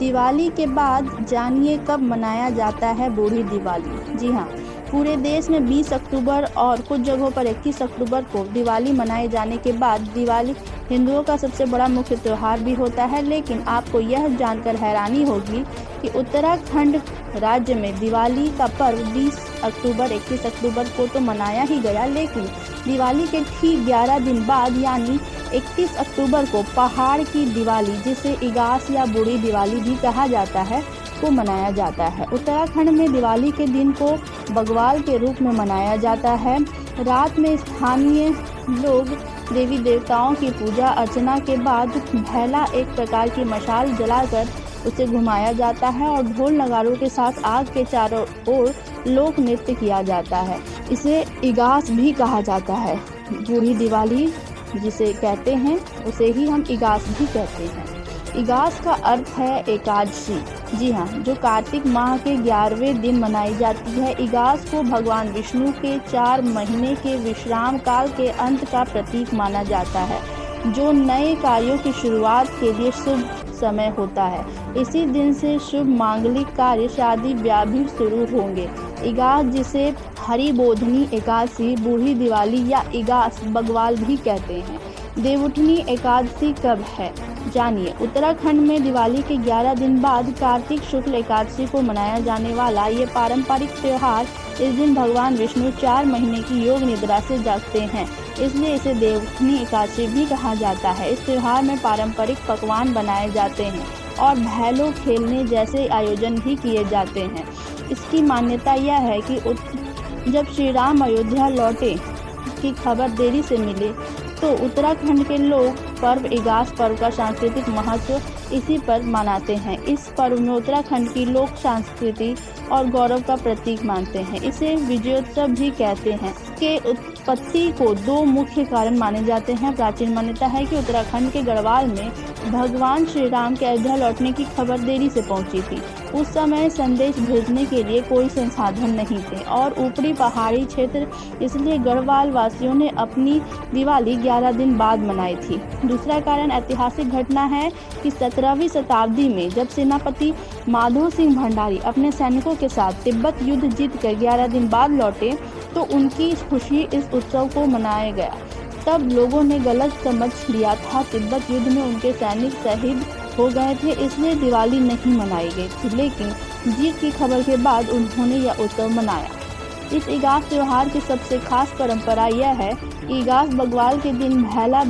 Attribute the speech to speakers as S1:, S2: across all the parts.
S1: दिवाली के बाद जानिए कब मनाया जाता है बूढ़ी दिवाली। जी हाँ, पूरे देश में 20 अक्टूबर और कुछ जगहों पर 21 अक्टूबर को दिवाली मनाए जाने के बाद दिवाली हिंदुओं का सबसे बड़ा मुख्य त्यौहार भी होता है। लेकिन आपको यह जानकर हैरानी होगी कि उत्तराखंड राज्य में दिवाली का पर्व 20 अक्टूबर 21 अक्टूबर को तो मनाया ही गया, लेकिन दिवाली के ठीक 11 दिन बाद यानी 31 अक्टूबर को पहाड़ की दिवाली, जिसे इगास या बूढ़ी दिवाली भी कहा जाता है, को मनाया जाता है। उत्तराखंड में दिवाली के दिन को बग्वाल के रूप में मनाया जाता है। रात में स्थानीय लोग देवी देवताओं की पूजा अर्चना के बाद भैला, एक प्रकार की मशाल जलाकर उसे घुमाया जाता है और ढोल नगाड़ों के साथ आग के चारों ओर लोक नृत्य किया जाता है। इसे इगास भी कहा जाता है। बूढ़ी दिवाली जिसे कहते हैं उसे ही हम इगास भी कहते हैं। इगास का अर्थ है एकादशी। जी हाँ, जो कार्तिक माह के 11वें दिन मनाई जाती है। इगास को भगवान विष्णु के 4 महीने के विश्राम काल के अंत का प्रतीक माना जाता है, जो नए कार्यों की शुरुआत के लिए शुभ समय होता है। इसी दिन से शुभ मांगलिक कार्य, शादी ब्याह भी शुरू होंगे। इगास, जिसे हरिबोधिनी एकादशी, बूढ़ी दिवाली या इगास बग्वाल भी कहते हैं। देवउठनी एकादशी कब है जानिए। उत्तराखंड में दिवाली के 11 दिन बाद कार्तिक शुक्ल एकादशी को मनाया जाने वाला ये पारंपरिक त्योहार, इस दिन भगवान विष्णु 4 महीने की योग निद्रा से जागते हैं, इसलिए इसे देवउठनी एकादशी भी कहा जाता है। इस त्योहार में पारंपरिक पकवान बनाए जाते हैं और भैलो खेलने जैसे आयोजन भी किए जाते हैं। इसकी मान्यता यह है कि जब श्री राम अयोध्या लौटे की खबर देरी से मिले तो उत्तराखंड के लोग पर्व इगास पर्व का सांस्कृतिक महत्व इसी पर मनाते हैं। इस पर्व में उत्तराखंड की लोक संस्कृति और गौरव का प्रतीक मानते हैं। इसे विजयोत्सव भी कहते हैं। के उत्पत्ति को 2 मुख्य कारण माने जाते हैं। प्राचीन मान्यता है कि उत्तराखंड के गढ़वाल में भगवान श्री राम के अयोध्या लौटने की खबर देरी से पहुंची थी। उस समय संदेश भेजने के लिए कोई संसाधन नहीं थे और ऊपरी पहाड़ी क्षेत्र, इसलिए गढ़वाल वासियों ने अपनी दिवाली 11 दिन बाद मनाई थी। दूसरा कारण ऐतिहासिक घटना है कि 17वीं शताब्दी में जब सेनापति माधो सिंह भंडारी अपने सैनिकों के साथ तिब्बत युद्ध जीतकर 11 दिन बाद लौटे तो उनकी खुशी इस उत्सव को मनाया गया। तब लोगों ने गलत समझ लिया था तिब्बत युद्ध में उनके सैनिक शहीद हो गए थे, इसलिए दिवाली नहीं मनाई गई थी। लेकिन जीत की खबर के बाद उन्होंने यह उत्सव मनाया। इस इगास त्योहार की सबसे खास परंपरा यह है कि इगास बग्वाल के दिन भैला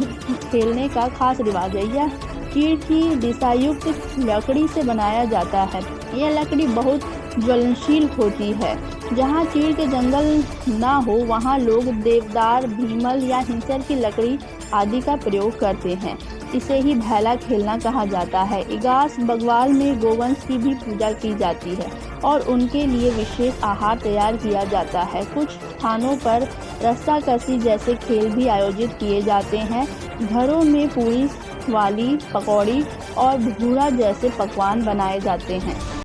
S1: खेलने का खास रिवाज है। यह चीड़ की दिशायुक्त लकड़ी से बनाया जाता है। यह लकड़ी बहुत ज्वलनशील होती है। जहाँ चीड़ के जंगल ना हो वहाँ लोग देवदार, भीमल या हिंसर की लकड़ी आदि का प्रयोग करते हैं। इसे ही भैला खेलना कहा जाता है। इगास बग्वाल में गोवंश की भी पूजा की जाती है और उनके लिए विशेष आहार तैयार किया जाता है। कुछ स्थानों पर रस्साकसी जैसे खेल भी आयोजित किए जाते हैं। घरों में पूरी वाली, पकौड़ी और भूरा जैसे पकवान बनाए जाते हैं।